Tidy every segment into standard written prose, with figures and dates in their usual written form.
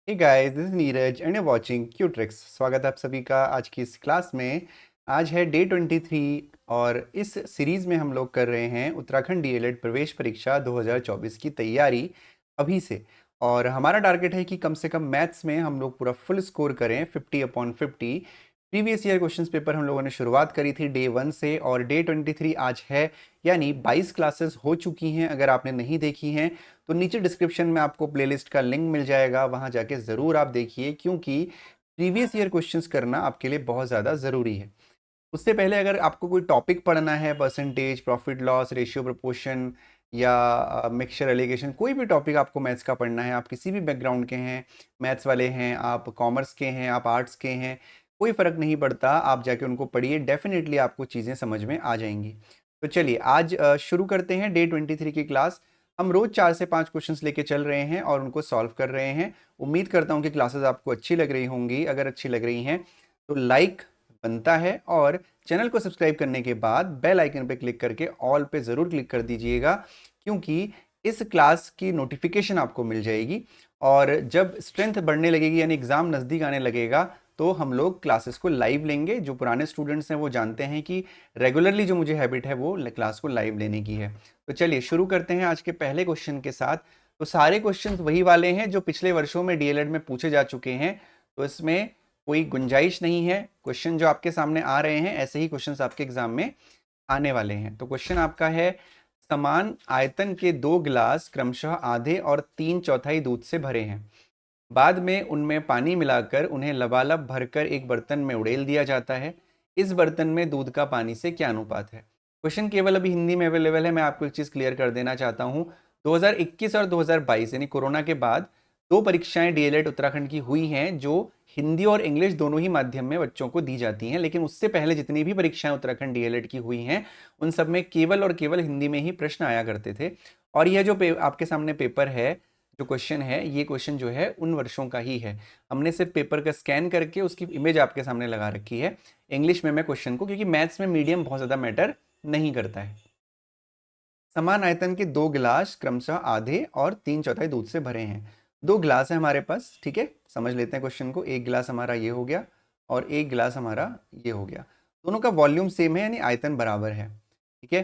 Hey guys, this is Neeraj and you watching Q tricks. स्वागत है आप सभी का आज की इस क्लास में। आज है डे 23 और इस सीरीज में हम लोग कर रहे हैं उत्तराखंड डीएलएड प्रवेश परीक्षा 2024 की तैयारी अभी से। और हमारा टारगेट है कि कम से कम मैथ्स में हम लोग पूरा फुल स्कोर करें 50/50। प्रीवियस ईयर क्वेश्चंस पेपर हम लोगों ने शुरुआत करी थी डे 1 से और डे 23 आज है, यानी 22 क्लासेस हो चुकी हैं। अगर आपने नहीं देखी हैं तो नीचे डिस्क्रिप्शन में आपको प्लेलिस्ट का लिंक मिल जाएगा, वहां जाके ज़रूर आप देखिए, क्योंकि प्रीवियस ईयर क्वेश्चंस करना आपके लिए बहुत ज़्यादा ज़रूरी है। उससे पहले अगर आपको कोई टॉपिक पढ़ना है, percentage, profit loss ratio, proportion या मिक्सचर एलिगेशन, कोई भी टॉपिक आपको मैथ्स का पढ़ना है, आप किसी भी बैकग्राउंड के हैं, मैथ्स वाले हैं, आप कॉमर्स के हैं, आप आर्ट्स के हैं, कोई फ़र्क नहीं पड़ता, आप जाके उनको पढ़िए, डेफिनेटली आपको चीज़ें समझ में आ जाएंगी। तो चलिए आज शुरू करते हैं डे 23 की क्लास। हम रोज 4 से 5 क्वेश्चंस लेके चल रहे हैं और उनको सॉल्व कर रहे हैं। उम्मीद करता हूं कि क्लासेस आपको अच्छी लग रही होंगी। अगर अच्छी लग रही हैं तो लाइक बनता है और चैनल को सब्सक्राइब करने के बाद बेल आइकन पे क्लिक करके ऑल पे ज़रूर क्लिक कर दीजिएगा, क्योंकि इस क्लास की नोटिफिकेशन आपको मिल जाएगी। और जब स्ट्रेंथ बढ़ने लगेगी यानी एग्ज़ाम नज़दीक आने लगेगा तो हम लोग क्लासेस को लाइव लेंगे। जो पुराने स्टूडेंट्स हैं वो जानते हैं कि रेगुलरली जो मुझे हैबिट है वो क्लास को लाइव लेने की है। तो चलिए शुरू करते हैं आज के पहले क्वेश्चन के साथ। तो सारे क्वेश्चंस वही वाले हैं जो पिछले वर्षों में डीएलएड में पूछे जा चुके हैं, तो इसमें कोई गुंजाइश नहीं है। क्वेश्चन जो आपके सामने आ रहे हैं ऐसे ही क्वेश्चंस आपके एग्जाम में आने वाले हैं। तो क्वेश्चन आपका है, समान आयतन के दो गिलास क्रमशः आधे और 3/4 दूध से भरे हैं। बाद में उनमें पानी मिलाकर उन्हें लबालब भरकर एक बर्तन में उड़ेल दिया जाता है। इस बर्तन में दूध का पानी से क्या अनुपात है? क्वेश्चन केवल अभी हिंदी में अवेलेबल है। मैं आपको एक चीज़ क्लियर कर देना चाहता हूँ। 2021 और 2022 यानी कोरोना के बाद दो परीक्षाएं डीएलएड उत्तराखंड की हुई हैं जो हिंदी और इंग्लिश दोनों ही माध्यम में बच्चों को दी जाती हैं। लेकिन उससे पहले जितनी भी परीक्षाएं उत्तराखंड डीएलएड की हुई हैं उन सब में केवल और केवल हिंदी में ही प्रश्न आया करते थे। और यह जो आपके सामने पेपर है, जो क्वेश्चन है, ये क्वेश्चन जो है उन वर्षों का ही है। हमने सिर्फ पेपर का स्कैन करके उसकी इमेज आपके सामने लगा रखी है इंग्लिश में मैं क्वेश्चन को, क्योंकि मैथ्स में मीडियम बहुत ज़्यादा मैटर नहीं करता है। समान आयतन के दो गिलास क्रमशः आधे और 3/4 दूध से भरे हैं। दो गिलास है हमारे पास, ठीक है। समझ लेते हैं क्वेश्चन को। एक गिलास हमारा ये हो गया और एक गिलास हमारा ये हो गया। दोनों का वॉल्यूम सेम है यानी आयतन बराबर है, ठीक है।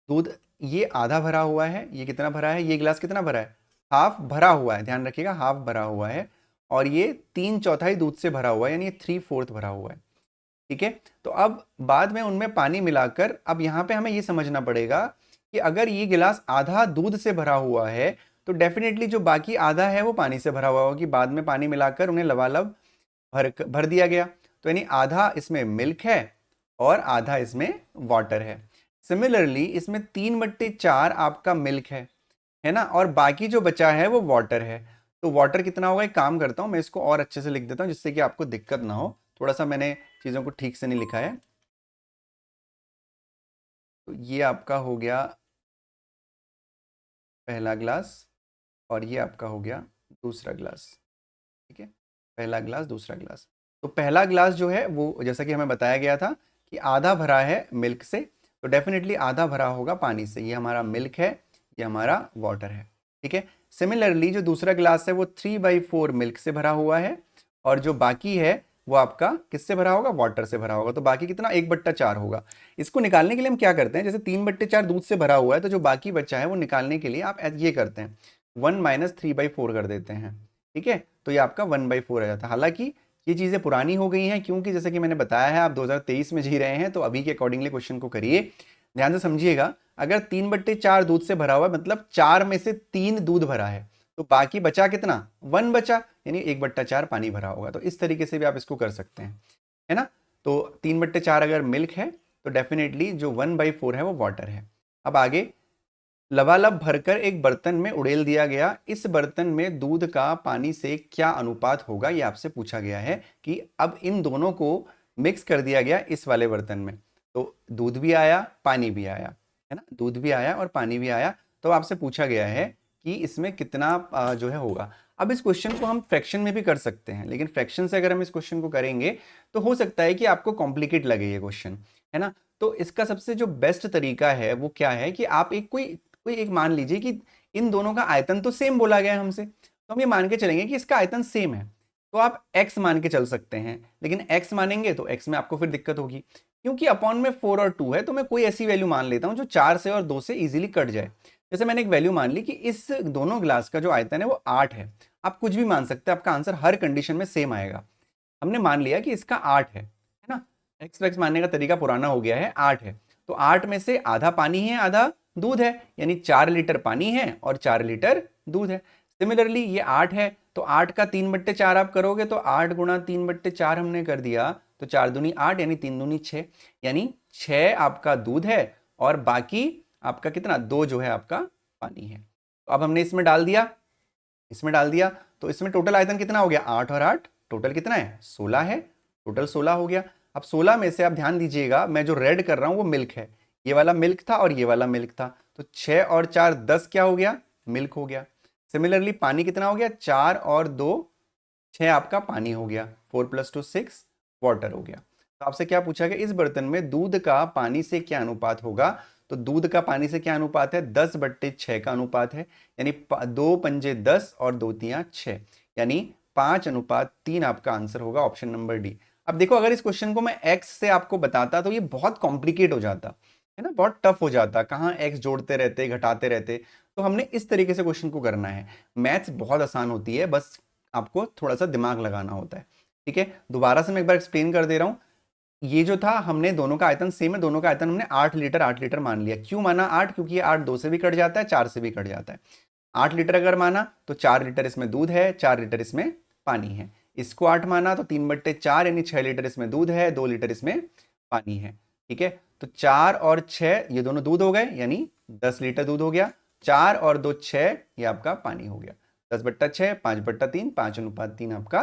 दूध ये आधा भरा हुआ है, ये कितना भरा है, ये गिलास कितना भरा है, हाफ भरा हुआ है, ध्यान रखिएगा, हाफ भरा हुआ है। और ये 3/4 दूध से भरा हुआ है यानी 3/4 भरा हुआ है, ठीक है। तो अब बाद में उनमें पानी मिलाकर, अब यहाँ पे हमें ये समझना पड़ेगा कि अगर ये गिलास आधा दूध से भरा हुआ है तो डेफिनेटली जो बाकी आधा है वो पानी से भरा हुआ होगा, कि बाद में पानी मिलाकर उन्हें लबालब भर दिया गया। तो यानी आधा इसमें मिल्क है और आधा इसमें वाटर है। सिमिलरली इसमें 3/4 आपका मिल्क है ना, और बाकी जो बचा है वो वाटर है। तो वाटर कितना होगा, एक काम करता हूँ मैं इसको और अच्छे से लिख देता हूँ जिससे कि आपको दिक्कत ना हो। थोड़ा सा मैंने चीज़ों को ठीक से नहीं लिखा है। तो ये आपका हो गया पहला ग्लास और ये आपका हो गया दूसरा ग्लास, ठीक है। पहला ग्लास दूसरा ग्लास। तो पहला ग्लास जो है वो जैसा कि हमें बताया गया था कि आधा भरा है मिल्क से, तो डेफिनेटली आधा भरा होगा पानी से। ये हमारा मिल्क है, ये हमारा वाटर है, ठीक है। सिमिलरली जो दूसरा ग्लास है वो 3/4 मिल्क से भरा हुआ है और जो बाकी है वो आपका किससे भरा होगा, वाटर से भरा होगा। तो बाकी कितना, 1/4 होगा। इसको निकालने के लिए हम क्या करते हैं, जैसे 3/4 दूध से भरा हुआ है तो जो बाकी बचा है वो निकालने के लिए आप ये करते हैं 1 - 3/4 कर देते हैं, ठीक है। तो ये आपका 1/4 आ जाता है। हालांकि ये चीज़ें पुरानी हो गई हैं, क्योंकि जैसे कि मैंने बताया है आप 2023 में जी रहे हैं, तो अभी के अकॉर्डिंगली क्वेश्चन को करिए। ध्यान से समझिएगा, अगर 3/4 दूध से भरा हुआ है मतलब 4 में से 3 दूध भरा है, तो बाकी बचा कितना, 1 बचा, यानी 1/4 पानी भरा होगा। तो इस तरीके से भी आप इसको कर सकते हैं, है ना। तो 3/4 अगर मिल्क है तो डेफिनेटली जो 1/4 है वो वाटर है। अब आगे, लबालब भरकर एक बर्तन में उड़ेल दिया गया, इस बर्तन में दूध का पानी से क्या अनुपात होगा, ये आपसे पूछा गया है। कि अब इन दोनों को मिक्स कर दिया गया इस वाले बर्तन में, तो दूध भी आया पानी भी आया, है ना, दूध भी आया और पानी भी आया। तो आपसे पूछा गया है कि इसमें कितना जो है होगा। अब इस क्वेश्चन को हम फ्रैक्शन में भी कर सकते हैं, लेकिन फ्रैक्शन से अगर हम इस क्वेश्चन को करेंगे तो हो सकता है कि आपको कॉम्प्लिकेट लगे ये क्वेश्चन, है ना। तो इसका सबसे जो बेस्ट तरीका है वो क्या है कि आप एक कोई कोई एक मान लीजिए कि इन दोनों का आयतन तो सेम बोला गया है हमसे, तो हम ये मान के चलेंगे कि इसका आयतन सेम है, तो आप x मान के चल सकते हैं। लेकिन x मानेंगे तो x में आपको फिर दिक्कत होगी, क्योंकि अपॉन में 4 और 2 है, तो मैं कोई ऐसी वैल्यू मान लेता हूं जो 4 से और 2 से इजीली कट जाए। जैसे मैंने एक वैल्यू मान ली कि इस दोनों ग्लास का जो आयतन है वो 8 है। आप कुछ भी मान सकते हैं, आपका आंसर हर कंडीशन में सेम आएगा। हमने मान लिया कि इसका 8 है ना। एक्स मानने का तरीका पुराना हो गया है, 8 है। तो 8 में से आधा पानी है, आधा दूध है, यानी 4 लीटर पानी है और 4 लीटर दूध है। सिमिलरली ये 8 है, तो 8 का 3/4 आप करोगे तो 8 गुणा 3/4 हमने कर दिया, तो 4 दूनी 8 यानी 3 दूनी 6, यानी 6 आपका दूध है और बाकी आपका कितना 2 जो है आपका पानी है। तो अब हमने इसमें डाल दिया, तो इसमें टोटल आयतन कितना हो गया, 8 और 8 टोटल कितना है, 16 है। टोटल 16 हो गया। अब 16 में से आप ध्यान दीजिएगा, मैं जो रेड कर रहा हूं वो मिल्क है, ये वाला मिल्क था और ये वाला मिल्क था, तो 6 और 4 10 क्या हो गया, मिल्क हो गया। सिमिलरली पानी कितना हो गया, 4 और 2 6 आपका पानी हो गया, 4 + 2 6 वाटर हो गया। तो आपसे क्या पूछा गया, इस बर्तन में दूध का पानी से क्या अनुपात होगा। तो दूध का पानी से क्या अनुपात है, 10/6 का अनुपात है, यानी 2 पंजे 10 और 2 तियां 6, यानी 5:3 आपका आंसर होगा, ऑप्शन नंबर डी। अब देखो, अगर इस क्वेश्चन को मैं एक्स से आपको बताता तो ये बहुत कॉम्प्लिकेट हो जाता है ना, बहुत टफ हो जाता, कहाँ एक्स जोड़ते रहते घटाते रहते। तो हमने इस तरीके से क्वेश्चन को करना है। मैथ्स बहुत आसान होती है, बस आपको थोड़ा सा दिमाग लगाना होता है। ठीक है, दोबारा से मैं एक बार एक्सप्लेन कर दे रहा हूं। ये जो था, हमने दोनों का आयतन सेम है, दोनों का आयतन हमने 8 लीटर मान लिया। क्यों माना 8, क्योंकि ये 8 2 से भी कट जाता है, 4 से भी कट जाता है। 8 लीटर अगर माना तो 4 लीटर इसमें दूध है, 4 लीटर इसमें पानी है। इसको 8 माना तो 3/4 यानी 6 लीटर इसमें दूध है, 2 लीटर इसमें पानी है। ठीक है, तो 4 और 6 ये दोनों दूध हो गए, यानी 10 लीटर दूध हो गया। 4 और 2 6, ये आपका पानी हो गया। 10/6 5/3, 5:3 आपका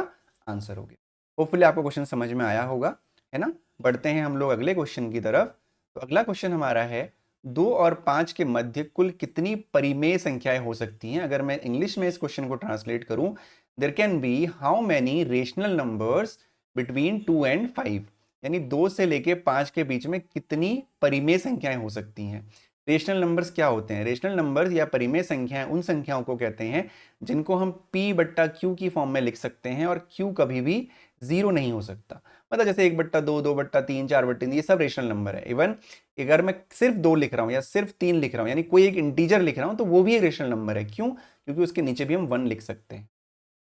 आंसर हो गया। होपफुली आपको क्वेश्चन समझ में आया होगा, है ना। बढ़ते हैं हम लोग अगले क्वेश्चन की तरफ। तो अगला क्वेश्चन हमारा है, 2 और 5 के मध्य कुल कितनी परिमेय संख्याएं हो सकती हैं। अगर मैं इंग्लिश में इस क्वेश्चन को ट्रांसलेट करूं, there can be how many rational numbers between 2 and 5, यानी 2 से लेके 5 के बीच में कितनी परिमेय संख्याएं हो सकती हैं। रेशनल नंबर्स क्या होते हैं, रेशनल नंबर्स या परिमेय संख्याएं उन संख्याओं को कहते हैं जिनको हम p/q की फॉर्म में लिख सकते हैं, और q कभी भी जीरो नहीं हो सकता। मतलब जैसे 1/2, 2/3, 4/3, ये सब रेशनल नंबर है। इवन अगर मैं सिर्फ 2 लिख रहा हूँ या सिर्फ 3 लिख रहा हूँ, यानी कोई एक इंटीजर लिख रहा हूँ, तो वो भी एक रेशनल नंबर है। क्यों, क्योंकि उसके नीचे भी हम 1 लिख सकते हैं।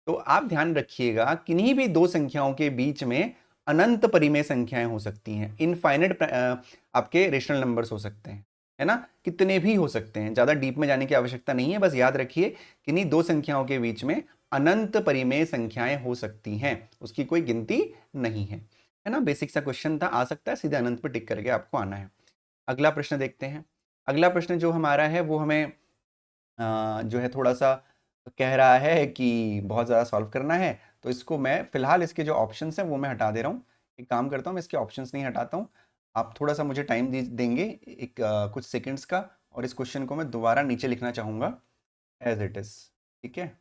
तो आप ध्यान रखिएगा, किन्हीं भी दो संख्याओं के बीच में अनंत परिमेय संख्याएं हो सकती हैं, इनफाइनाइट आपके रेशनल नंबर्स हो सकते हैं, है ना। कितने भी हो सकते हैं, ज्यादा डीप में जाने की आवश्यकता नहीं है, बस याद रखिए किन्हीं दो संख्याओं के बीच में अनंत परिमेय संख्याएं हो सकती हैं, उसकी कोई गिनती नहीं है ना। बेसिक सा क्वेश्चन था, आ सकता है सीधे अनंत पर टिक करके आपको आना है। अगला प्रश्न देखते हैं। अगला प्रश्न जो हमारा है वो हमें जो है थोड़ा सा कह रहा है कि बहुत ज़्यादा सॉल्व करना है, तो इसको मैं फिलहाल इसके जो ऑप्शंस हैं वो मैं हटा दे रहा हूँ। एक काम करता हूँ, मैं इसके ऑप्शंस नहीं हटाता हूँ, आप थोड़ा सा मुझे टाइम देंगे एक कुछ सेकंड्स का, और इस क्वेश्चन को मैं दोबारा नीचे लिखना चाहूँगा एज इट इज़। ठीक है,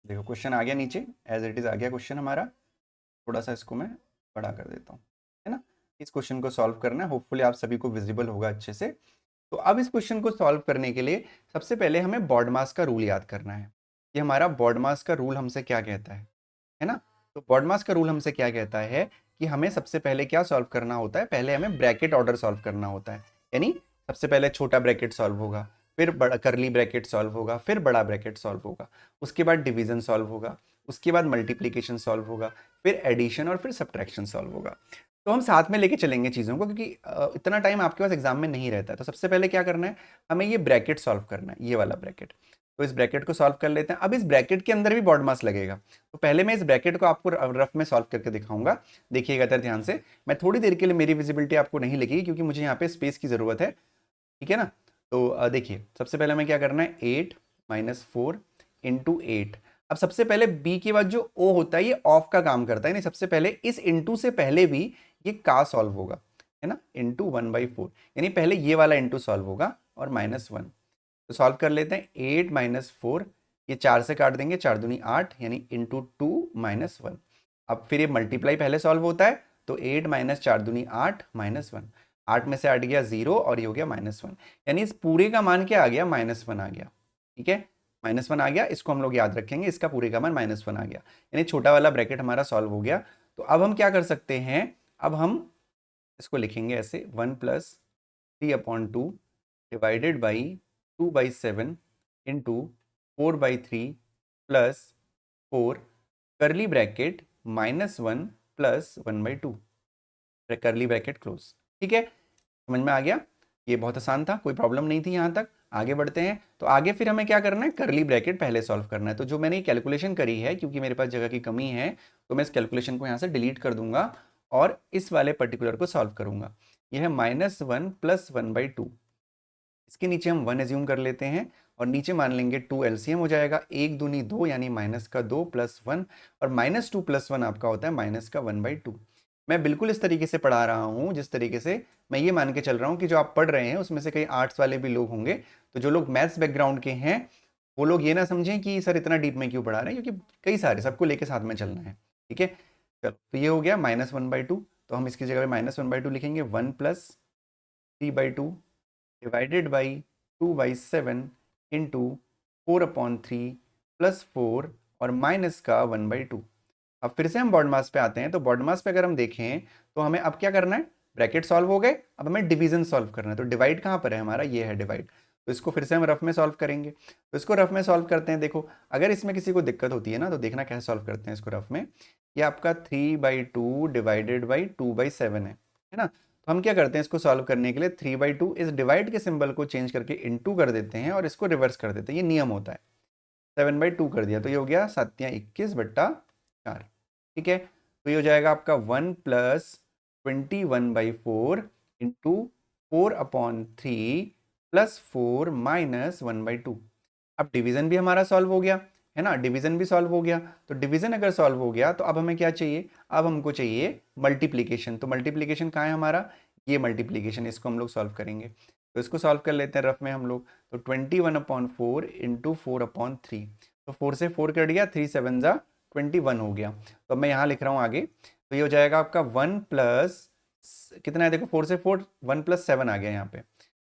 देखो क्वेश्चन आ गया नीचे, एज इट इज़ आ गया क्वेश्चन हमारा। थोड़ा सा इसको मैं बड़ा कर देता हूँ, है ना। इस क्वेश्चन को सॉल्व करना है, होपफुली आप सभी को विजिबल होगा अच्छे से। तो अब इस क्वेश्चन को सॉल्व करने के लिए सबसे पहले हमें बॉडमास का रूल याद करना है। ये हमारा बॉडमास का रूल हमसे क्या कहता है ना। तो बॉडमास का रूल हमसे क्या कहता है कि हमें सबसे पहले क्या सॉल्व करना होता है, पहले हमें ब्रैकेट ऑर्डर सॉल्व करना होता है। यानी सबसे पहले छोटा ब्रैकेट सॉल्व होगा, फिर बड़ा करली ब्रैकेट सॉल्व होगा, फिर बड़ा ब्रैकेट सॉल्व होगा, उसके बाद डिवीजन सॉल्व होगा, उसके बाद मल्टीप्लीकेशन सॉल्व होगा, फिर एडिशन और फिर सब्ट्रैक्शन सॉल्व होगा। तो हम साथ में लेके चलेंगे चीज़ों को, क्योंकि इतना टाइम आपके पास एग्जाम में नहीं रहता है। तो सबसे पहले क्या करना है, हमें ये ब्रैकेट सॉल्व करना है, ये वाला ब्रैकेट। तो इस ब्रैकेट को सॉल्व कर लेते हैं। अब इस ब्रैकेट के अंदर भी बॉड मास लगेगा, तो पहले मैं इस ब्रैकेट को आपको रफ में सॉल्व करके दिखाऊंगा। देखिएगा इधर ध्यान से, मैं थोड़ी देर के लिए मेरी विजिबिलिटी आपको नहीं लगेगी, क्योंकि मुझे यहाँ पे स्पेस की ज़रूरत है। ठीक है ना। तो देखिए सबसे पहले हमें क्या करना है, 8 - 4 × 8। अब सबसे पहले b के बाद जो o होता है ये ऑफ का काम करता है, नहीं सबसे पहले इस इंटू से पहले भी ये का सॉल्व होगा, है ना, इंटू 1/4, यानी पहले ये वाला इंटू सॉल्व होगा और -1। तो सॉल्व कर लेते हैं, 8 - 4, ये 4 से काट देंगे, 4 दूनी 8, यानी इंटू 2 -1। अब फिर ये मल्टीप्लाई पहले सॉल्व होता है, तो 8 - 4 दूनी 8 -1। 8 में से 8 गया 0 और ये हो गया -1, यानी इस पूरे का मान क्या आ गया, -1 आ गया। ठीक है, -1 आ गया, इसको हम लोग याद रखेंगे, इसका पूरे का मान -1 आ गया, यानी छोटा वाला ब्रैकेट हमारा सॉल्व हो गया। तो अब हम क्या कर सकते हैं, अब हम इसको लिखेंगे ऐसे 1 + 3/2 डिवाइडेड बाई 2/7 इंटू 4/3 प्लस 4 करली ब्रैकेट -1 + 1/2 करली ब्रैकेट क्लोज। ठीक है, समझ में आ गया, ये बहुत आसान था, कोई प्रॉब्लम नहीं थी यहाँ तक। आगे बढ़ते हैं, तो आगे फिर हमें क्या करना है, करली ब्रैकेट पहले सॉल्व करना है। तो जो मैंने कैलकुलेशन करी है, क्योंकि मेरे पास जगह की कमी है, तो मैं इस कैलकुलेशन को यहाँ से डिलीट कर दूंगा और इस वाले पर्टिकुलर को सॉल्व करूंगा। यह है -1 + 1/2, इसके नीचे हम 1 एज्यूम कर लेते हैं और नीचे मान लेंगे 2, एलसीएम हो जाएगा 1 दूनी 2 यानी -2 + 1, और -2 + 1 आपका होता है -1/2। मैं बिल्कुल इस तरीके से पढ़ा रहा हूँ जिस तरीके से मैं ये मान के चल रहा हूँ कि जो आप पढ़ रहे हैं उसमें से कई आर्ट्स वाले भी लोग होंगे, तो जो लोग मैथ्स बैकग्राउंड के हैं वो लोग ये ना समझें कि सर इतना डीप में क्यों पढ़ा रहे हैं, क्योंकि कई सारे सबको लेके साथ में चलना है। ठीक है, चलो तो ये हो गया -1/2, तो हम इसकी जगह पे -1/2 लिखेंगे, 1 + 3/2 डिवाइडेड बाई 2/7 इंटू 4/3 प्लस 4 और माइनस का 1/2। अब फिर से हम बॉड मास पे आते हैं, तो बॉड मास पे अगर हम देखें तो हमें अब क्या करना है, ब्रैकेट सॉल्व हो गए, अब हमें डिवीजन सॉल्व करना है। तो डिवाइड कहाँ पर है हमारा, ये है डिवाइड, तो इसको फिर से हम रफ में सॉल्व करेंगे। तो इसको रफ में सॉल्व करते हैं, देखो अगर इसमें किसी को दिक्कत होती है ना, तो देखना कैसे सॉल्व करते हैं इसको रफ में। ये आपका 3/2 डिवाइडेड बाई 2/7 है ना। तो हम क्या करते हैं, इसको सॉल्व करने के लिए 3/2 इस डिवाइड के सिंबल को चेंज करके इनटू कर देते हैं और इसको रिवर्स कर देते हैं, ये नियम होता है। 7/2 कर दिया तो ये हो गया 7 या 21/4। ठीक है, तो ये हो जाएगा आपका 1 + 21/4 इंटू 4/3 प्लस 4 माइनस 1/2। अब डिवीजन भी हमारा सॉल्व हो गया है ना, डिवीजन भी सॉल्व हो गया। तो डिवीजन अगर सॉल्व हो गया तो अब हमें क्या चाहिए, अब हमको चाहिए मल्टीप्लीकेशन। तो मल्टीप्लीकेशन कहाँ है हमारा, ये मल्टीप्लीकेशन, इसको हम लोग सॉल्व करेंगे। तो इसको सॉल्व कर लेते हैं रफ में हम लोग। तो 21/4 इंटू 4/3, तो 4 से 4 कट गया, 3 7 जा 21 हो गया। तो अब मैं यहाँ लिख रहा हूँ आगे, तो ये हो जाएगा आपका 1 प्लस कितना है, देखो 4 से 4 1 + 7 आ गया यहाँ पे,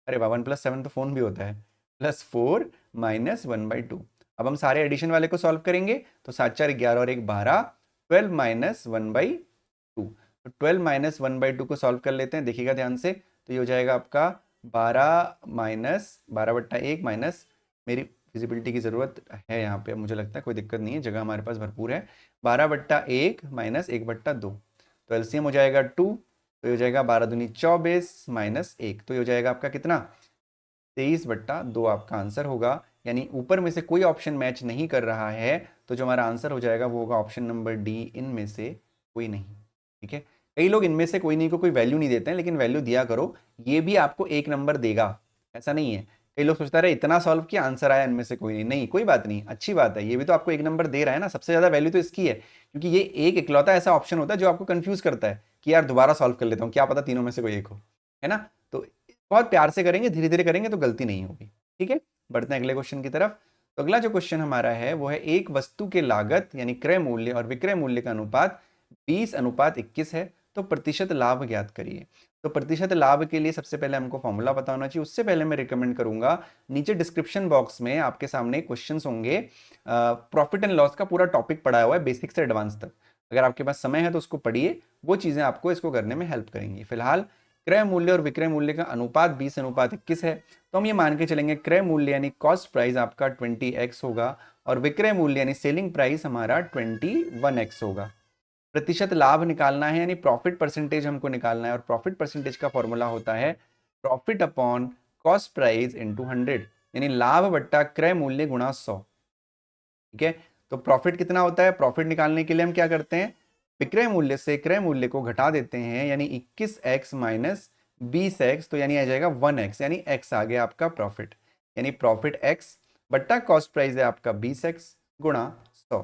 अरे वाह 1 + 7 तो फोन भी होता है, +4 माइनस 1/2। अब हम सारे एडिशन वाले को सॉल्व करेंगे, तो 7 4 11 और 1 12, 12 माइनस 1/2। तो 12 माइनस 1/2 को सॉल्व कर लेते हैं, देखिएगा ध्यान से। तो ये हो जाएगा आपका 12 माइनस 12/1 माइनस, मेरी विजिबिलिटी की ज़रूरत है यहाँ पे, मुझे लगता है कोई दिक्कत नहीं है, जगह हमारे पास भरपूर है। 12/1 माइनस 1/2, तो एलसीएम हो जाएगा 2, तो ये हो जाएगा 12 दूनी 24 माइनस 1, तो ये हो जाएगा आपका कितना, 23/2 आपका आंसर होगा। यानी ऊपर में से कोई ऑप्शन मैच नहीं कर रहा है, तो जो हमारा आंसर हो जाएगा वो होगा ऑप्शन नंबर डी, इनमें से कोई नहीं। ठीक है, कई लोग इनमें से कोई नहीं को कोई वैल्यू नहीं देते हैं, लेकिन वैल्यू दिया करो, ये भी आपको 1 नंबर देगा, ऐसा नहीं है। कई लोग सोचता रहे इतना सॉल्व किया आंसर आया इनमें से कोई नहीं, नहीं कोई बात नहीं, अच्छी बात है, ये भी तो आपको 1 नंबर दे रहा है ना, सबसे ज़्यादा वैल्यू तो इसकी है, क्योंकि ये एक इकलौता ऐसा ऑप्शन होता है जो आपको कंफ्यूज करता है कि यार दोबारा सॉल्व कर लेता हूँ, क्या पता तीनों में से कोई एक हो, है ना। तो बहुत प्यार से करेंगे, धीरे धीरे करेंगे तो गलती नहीं होगी। ठीक है, बढ़ते हैं अगले क्वेश्चन की तरफ। तो अगला जो क्वेश्चन हमारा है वो है, एक वस्तु के लागत यानी क्रय मूल्य और विक्रय मूल्य का अनुपात 20:21 है, तो प्रतिशत लाभ ज्ञात करिए। तो प्रतिशत लाभ के लिए सबसे पहले हमको फॉर्मूला पता होना चाहिए, उससे पहले मैं रिकमेंड करूंगा नीचे डिस्क्रिप्शन बॉक्स में आपके सामने क्वेश्चंस होंगे, प्रॉफिट एंड लॉस का पूरा टॉपिक पढ़ा हुआ है बेसिक से एडवांस तक, अगर आपके पास समय है तो उसको पढ़िए, वो चीज़ें आपको इसको करने में हेल्प करेंगी। फिलहाल क्रय मूल्य और विक्रय मूल्य का अनुपात 20:21 है, तो हम ये मान के चलेंगे क्रय मूल्य यानी कॉस्ट प्राइस आपका 20x होगा और विक्रय मूल्य यानी सेलिंग प्राइस हमारा 21x होगा। प्रतिशत लाभ निकालना है यानी प्रॉफिट परसेंटेज हमको निकालना है, और प्रॉफिट परसेंटेज का फॉर्मूला होता है profit upon cost price into 100, यानी लाभ बट्टा क्रय मूल्य गुणा 100। ठीक है, तो प्रॉफिट कितना होता है, प्रॉफिट निकालने के लिए हम क्या करते हैं, विक्रय मूल्य से क्रय मूल्य को घटा देते हैं, यानी 21x माइनस 20x, तो यानी आ जाएगा 1x, यानी x आ गया आपका प्रॉफिट, यानी प्रॉफिट x बट्टा कॉस्ट प्राइस है आपका 20x गुणा 100,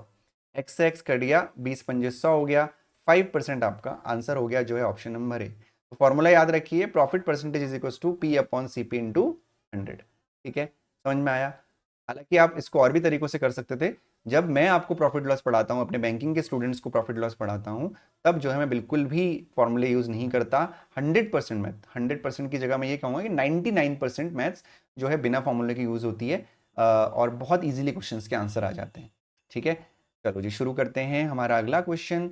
x से x कट गया, 20 पंजे 100 हो गया, 5% आपका आंसर हो गया जो है ऑप्शन नंबर ए। तो फॉर्मूला याद रखिए, profit percentage is equal to P/CP into 100। ठीक है, समझ में आया। हालांकि आप इसको और भी तरीकों से कर सकते थे, जब मैं आपको प्रॉफिट लॉस पढ़ाता हूँ, अपने बैंकिंग के स्टूडेंट्स को प्रॉफिट लॉस पढ़ाता हूँ, तब जो है मैं बिल्कुल भी फॉर्मूले यूज़ नहीं करता। 100% मैथ, 100% की जगह मैं ये कहूँगा कि 99% मैथ्स जो है बिना फॉर्मूले की यूज़ होती है, और बहुत ईजिली क्वेश्चंस के आंसर आ जाते हैं। ठीक है, चलो जी शुरू करते हैं हमारा अगला क्वेश्चन।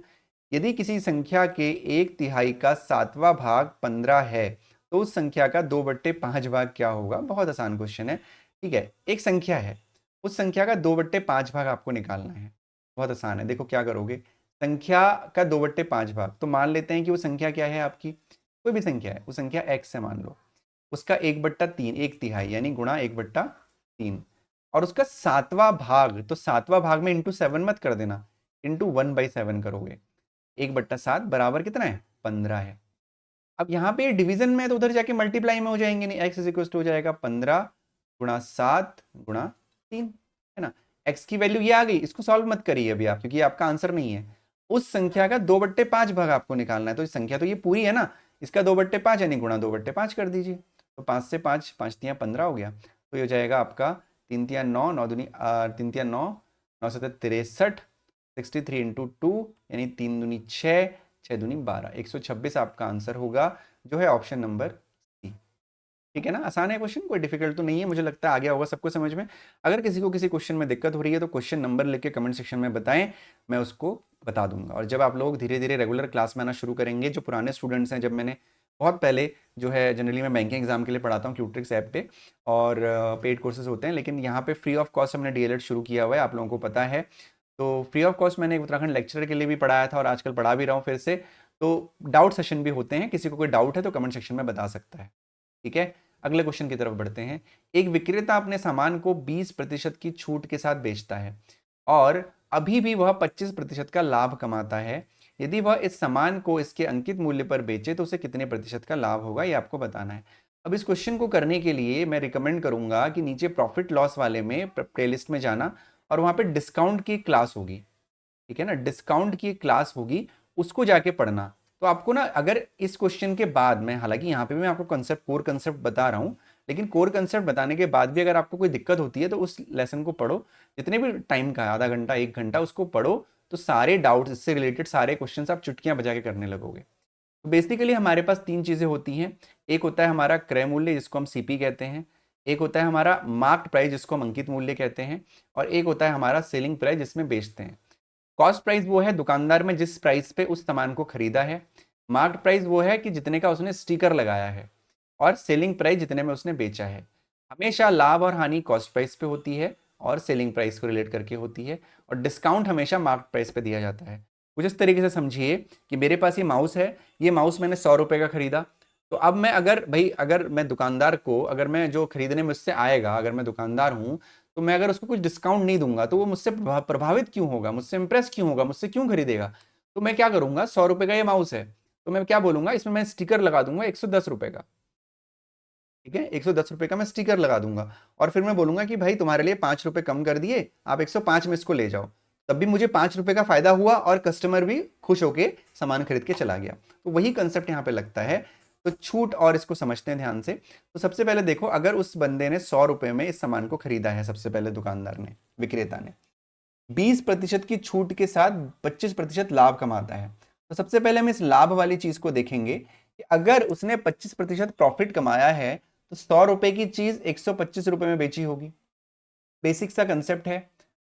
यदि किसी संख्या के 1/3 का 7वां भाग 15 है, तो उस संख्या का 2/5 भाग क्या होगा? बहुत आसान क्वेश्चन है। ठीक है, एक संख्या है, उस संख्या का 2/5 भाग आपको निकालना है। बहुत आसान है, देखो क्या करोगे। संख्या का 2/5 भाग, तो मान लेते हैं कि वो संख्या क्या है आपकी, कोई भी संख्या है, वो संख्या x है मान लो। उसका 1/3, 1/3 यानी गुणा 1/3, और उसका 7वां भाग, तो 7वां भाग में इंटू 7 मत कर देना, इंटू 1/7 करोगे। 1/7 बराबर कितना है? 15 है। अब यहाँ पे डिवीजन में, तो उधर जाके मल्टीप्लाई में हो जाएंगे नहीं, x इज इक्वल टू हो जाएगा 15 गुणा 7 गुणा 3, है ना। x की वैल्यू ये आ गई, इसको सॉल्व मत करिए अभी आप, क्योंकि आपका आंसर नहीं है। उस संख्या का 2/5 भाग आपको निकालना है, तो इस संख्या तो ये पूरी है ना, इसका 2/5 यानी गुणा 2/5 कर दीजिए। तो 5 से 5, 5 तियां 15 हो गया, तो ये हो जाएगा आपका 3 तियां 9, 9 दूनी 3 तियां 9, 9 से 63, 63 इंटू 2 यानी 3 दूनी 6, 6 दूनी 12, 126 आपका आंसर होगा, जो है ऑप्शन नंबर सी। ठीक है ना, आसान है क्वेश्चन, कोई डिफिकल्ट तो नहीं है, मुझे लगता है आ गया होगा सबको समझ में। अगर किसी को किसी क्वेश्चन में दिक्कत हो रही है तो क्वेश्चन नंबर लिख के कमेंट सेक्शन में बताएं, मैं उसको बता दूंगा। और जब आप लोग धीरे धीरे रेगुलर क्लास में आना शुरू करेंगे, जो पुराने स्टूडेंट्स हैं, जब मैंने बहुत पहले जो है, जनरली मैं बैंकिंग एग्जाम के लिए पढ़ाता हूँ क्यूट्रिक्स ऐप पे, और पेड कोर्सेज होते हैं, लेकिन यहाँ पे फ्री ऑफ कॉस्ट हमने डीएलएड शुरू किया हुआ है, आप लोगों को पता है। तो फ्री ऑफ कॉस्ट मैंने उत्तराखंड लेक्चरर के लिए भी पढ़ाया था, और आजकल पढ़ा भी रहा हूँ फिर से। तो डाउट सेशन भी होते हैं, किसी को कोई डाउट है तो कमेंट सेक्शन में बता सकता है। ठीक है, अगले क्वेश्चन की तरफ बढ़ते हैं। एक विक्रेता अपने सामान को 20% की छूट के साथ बेचता है, और अभी भी वह 25% का लाभ कमाता है। यदि वह इस सामान को इसके अंकित मूल्य पर बेचे तो उसे कितने प्रतिशत का लाभ होगा, ये आपको बताना है। अब इस क्वेश्चन को करने के लिए मैं रिकमेंड करूंगा कि नीचे प्रॉफिट लॉस वाले में प्लेलिस्ट में जाना, और वहां पे डिस्काउंट की क्लास होगी। ठीक है ना, डिस्काउंट की क्लास होगी, उसको जाके पढ़ना। तो आपको ना, अगर इस क्वेश्चन के बाद में, हालांकि यहाँ पे भी मैं आपको कंसेप्ट, कोर कंसेप्ट बता रहा हूँ, लेकिन कोर कंसेप्ट बताने के बाद भी अगर आपको कोई दिक्कत होती है तो उस लेसन को पढ़ो, जितने भी टाइम का है, आधा घंटा 1 घंटा, उसको पढ़ो, तो सारे डाउट्स, इससे रिलेटेड सारे क्वेश्चंस आप चुटकियां बजा के करने लगोगे। तो बेसिकली हमारे पास 3 चीज़ें होती हैं। एक होता है हमारा क्रय मूल्य, जिसको हम सीपी कहते हैं। एक होता है हमारा मार्क्ड प्राइस, जिसको हम अंकित मूल्य कहते हैं। और एक होता है हमारा सेलिंग प्राइस, जिसमें बेचते हैं। कॉस्ट प्राइस वो है दुकानदार में जिस प्राइस पे उस सामान को खरीदा है। मार्क्ड प्राइस वो है कि जितने का उसने स्टिकर लगाया है। और सेलिंग प्राइस जितने में उसने बेचा है। हमेशा लाभ और हानि कॉस्ट प्राइस पे होती है, और सेलिंग प्राइस को रिलेट करके होती है। और डिस्काउंट हमेशा मार्क्ड प्राइस पे दिया जाता है। कुछ इस तरीके से समझिए कि मेरे पास ये माउस है, ये माउस मैंने 100 रुपये का खरीदा। तो अब मैं, अगर भाई, अगर मैं दुकानदार को, अगर मैं जो खरीदने मुझसे आएगा, अगर मैं दुकानदार हूँ, तो मैं अगर उसको कुछ डिस्काउंट नहीं दूंगा तो वो मुझसे प्रभावित क्यों होगा, मुझसे इंप्रेस क्यों होगा, मुझसे क्यों खरीदेगा। तो मैं क्या करूंगा, 100 रुपये का ये माउस है, तो मैं क्या बोलूंगा, इसमें मैं स्टिकर लगा दूंगा 110 रुपये का। ठीक है, 110 रुपये का मैं स्टिकर लगा दूंगा, और फिर मैं बोलूंगा कि भाई तुम्हारे लिए 5 रुपये कम कर दिए, आप 105 में इसको ले जाओ। तब भी मुझे 5 रुपये का फायदा हुआ, और कस्टमर भी खुश होके सामान खरीद के चला गया। तो वही कंसेप्ट यहाँ पे लगता है। तो छूट और इसको समझते हैं ध्यान से। तो सबसे पहले देखो, अगर उस बंदे ने 100 रुपये में इस सामान को खरीदा है, सबसे पहले दुकानदार ने, विक्रेता ने 20% की छूट के साथ 25% लाभ कमाता है। तो सबसे पहले हम इस लाभ वाली चीज को देखेंगे कि अगर उसने 25% प्रॉफिट कमाया है, तो 100 रुपए की चीज 125 रुपए में बेची होगी। बेसिक सा कंसेप्ट है।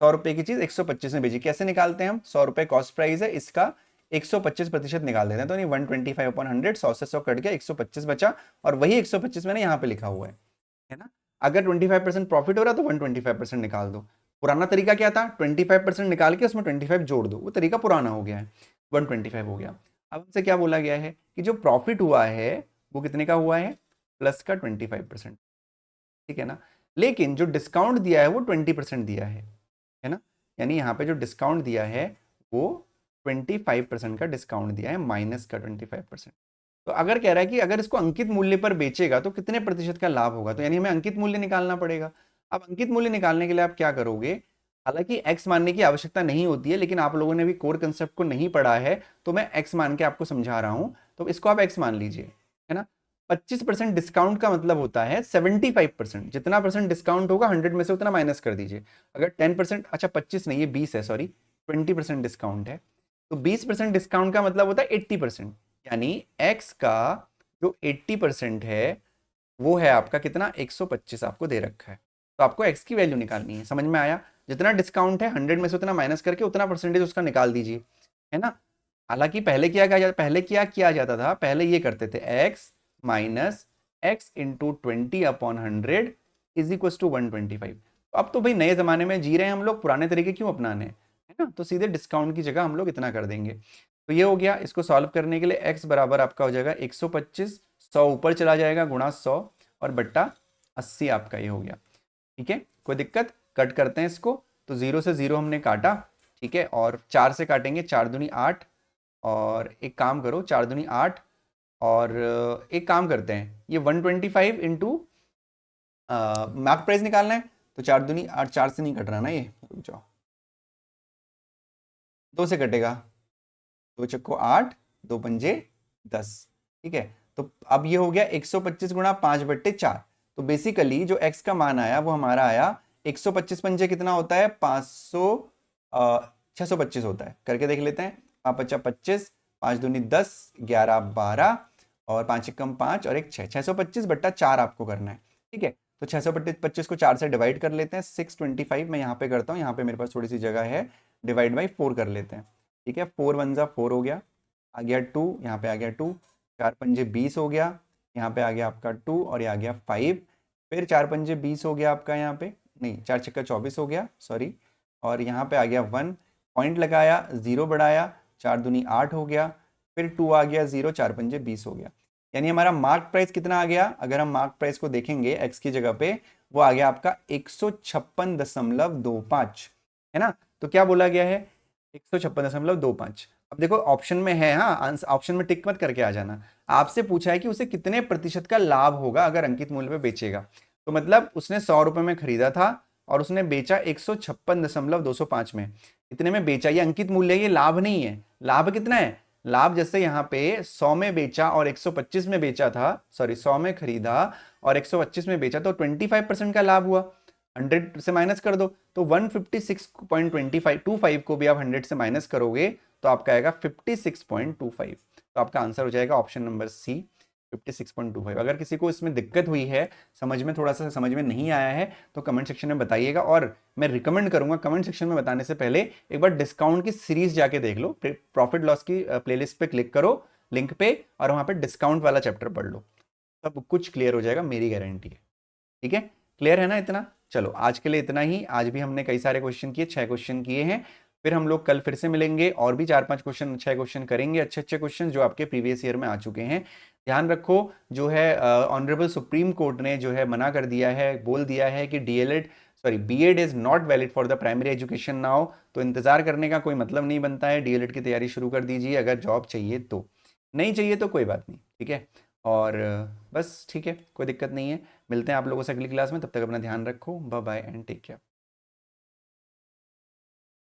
100 रुपए की चीज 125 में बेची, कैसे निकालते हैं हम, 100 रुपए कॉस्ट प्राइस है, इसका 125% निकाल देते हैं। तो नहीं, 125/100, 100 से 100 कट गया, 125 बचा, और वही 125 मैंने यहाँ पे लिखा हुआ है ना। अगर 25% प्रॉफिट हो रहा तो 125% निकाल दो। पुराना तरीका क्या था, 25% निकाल के उसमें 25 जोड़ दो, वो तरीका पुराना हो गया है। 125 हो गया। अब हमसे क्या बोला गया है कि जो प्रॉफिट हुआ है वो कितने का हुआ है, प्लस का 25%। ठीक है ना, लेकिन जो डिस्काउंट दिया है वो 20% दिया है ना। यानी यहाँ पे जो डिस्काउंट दिया है वो 25% का डिस्काउंट दिया है, माइनस का 25%। तो अगर कह रहा है कि अगर इसको अंकित मूल्य पर बेचेगा तो कितने प्रतिशत का लाभ होगा, तो यानी हमें अंकित मूल्य निकालना पड़ेगा। अब अंकित मूल्य निकालने के लिए आप क्या करोगे, हालांकि x मानने की आवश्यकता नहीं होती है, लेकिन आप लोगों ने भी कोर कंसेप्ट को नहीं पढ़ा है, तो मैं x मान के आपको समझा रहा हूं। तो इसको आप x मान लीजिए, है ना। 25% डिस्काउंट का मतलब होता है 75%। जितना परसेंट डिस्काउंट होगा 100 में से उतना माइनस कर दीजिए। अगर 10%, अच्छा 25 नहीं, ये 20 है, सॉरी 20% डिस्काउंट है, तो 20% डिस्काउंट का मतलब होता है 80%। यानी एक्स का जो 80% है वो है आपका कितना, 125 आपको दे रखा है। तो आपको एक्स की वैल्यू निकालनी है। समझ में आया? जितना डिस्काउंट है 100 में से उतना माइनस करके उतना परसेंटेज उसका निकाल दीजिए, है ना। हालांकि पहले क्या किया जाता था, पहले ये करते थे x minus x into 20/100 is equal to 125। तो अब तो भाई नए जमाने में जी रहे हैं हम लोग, पुराने तरीके क्यों अपनाने हैं, है ना। तो सीधे डिस्काउंट की जगह हम लोग इतना कर देंगे। तो ये हो गया। इसको सॉल्व करने के लिए x बराबर आपका हो जाएगा 125, 100 ऊपर चला जाएगा गुणा 100 और बट्टा 80 आपका ये हो गया। ठीक है, कोई दिक्कत? कट करते हैं इसको। तो 0 से 0 हमने काटा, ठीक है, और 4 से काटेंगे, 4 दूनी 8, और एक काम करो 4 दूनी 8, और एक काम करते हैं, ये 125 इंटू मार्क प्राइस निकालना है, तो 4 दूनी 8, 4 से नहीं कट रहा ना ये, रुक जाओ, 2 से कटेगा, 2 चक्को 8, 2 पंजे 10। ठीक है, तो अब ये हो गया 125 गुणा 5/4। तो बेसिकली जो x का मान आया वो हमारा आया 125 पंजे कितना होता है, 500, 625 होता है। करके देख लेते हैं। 5×5 = 25, 5 दूनी 10, 11 12, और 5 एकम 5 और एक 6, 625/4 आपको करना है। ठीक है, तो 625 को 4 से डिवाइड कर लेते हैं, 625 मैं यहाँ पे करता हूँ, यहाँ पे मेरे पास थोड़ी सी जगह है, डिवाइड बाई 4 कर लेते हैं। ठीक है, 4 1 ज़ा 4 हो गया, आ गया 2, यहाँ पे आ गया 2, 4 पंजे 20 हो गया, यहाँ पे आ गया आपका 2, और ये आ गया 5, फिर 4 पंजे 20 हो गया आपका, यहाँ पे नहीं, 4 छक्का 24 हो गया, सॉरी, और यहाँ पे आ गया 1, पॉइंट लगाया, 0 बढ़ाया, 4 दूनी 8 हो गया, फिर 2 आ गया 0, 4 पंजे 20 हो गया। यानी हमारा मार्क प्राइस कितना आ गया, अगर हम मार्क प्राइस को देखेंगे एक्स की जगह पे, वो आ गया आपका 156.25, है ना। तो क्या बोला गया है, 156.25। अब देखो ऑप्शन में है, हाँ, ऑप्शन में टिक मत करके आ जाना। आपसे पूछा है कि उसे कितने प्रतिशत का लाभ होगा अगर अंकित मूल्य पे बेचेगा। तो मतलब उसने 100 रुपए में खरीदा था और उसने बेचा 156.205 में, इतने में बेचा, ये अंकित मूल्य है, ये लाभ नहीं है। लाभ कितना है, लाभ जैसे यहाँ पे 100 में बेचा और 125 में बेचा था, सॉरी 100 में खरीदा और 125 में बेचा, तो 25% का लाभ हुआ। 100 से माइनस कर दो, तो 156.25 को भी आप 100 से माइनस करोगे तो आपका आएगा 56.25। तो आपका आंसर हो जाएगा ऑप्शन नंबर सी, 56.25। अगर किसी को इसमें दिक्कत हुई है, समझ में थोड़ा सा समझ में नहीं आया है, तो कमेंट सेक्शन में बताइएगा। और मैं रिकमेंड करूंगा कमेंट सेक्शन में बताने से पहले एक बार डिस्काउंट की सीरीज जाके देख लो, प्रॉफिट लॉस की प्लेलिस्ट पे क्लिक करो लिंक पे, और वहां पे डिस्काउंट वाला चैप्टर पढ़ लो, सब कुछ क्लियर हो जाएगा, मेरी गारंटी है। ठीक है, क्लियर है ना इतना? चलो आज के लिए इतना ही। आज भी हमने कई सारे क्वेश्चन किए, 6 क्वेश्चन किए हैं। फिर हम लोग कल फिर से मिलेंगे और भी 4-5 क्वेश्चन, 6 क्वेश्चन करेंगे, अच्छे अच्छे क्वेश्चन जो आपके प्रीवियस ईयर में आ चुके हैं। ध्यान रखो, जो है ऑनरेबल सुप्रीम कोर्ट ने जो है मना कर दिया है, बोल दिया है कि DElEd, sorry BEd is not valid for the primary education now. तो इंतजार करने का कोई मतलब नहीं बनता है, डीएलएड की तैयारी शुरू कर दीजिए अगर जॉब चाहिए तो, नहीं चाहिए तो कोई बात नहीं। ठीक है, और बस ठीक है, कोई दिक्कत नहीं है। मिलते हैं आप लोगों से अगली क्लास में, तब तक अपना ध्यान रखो, bye bye and take care.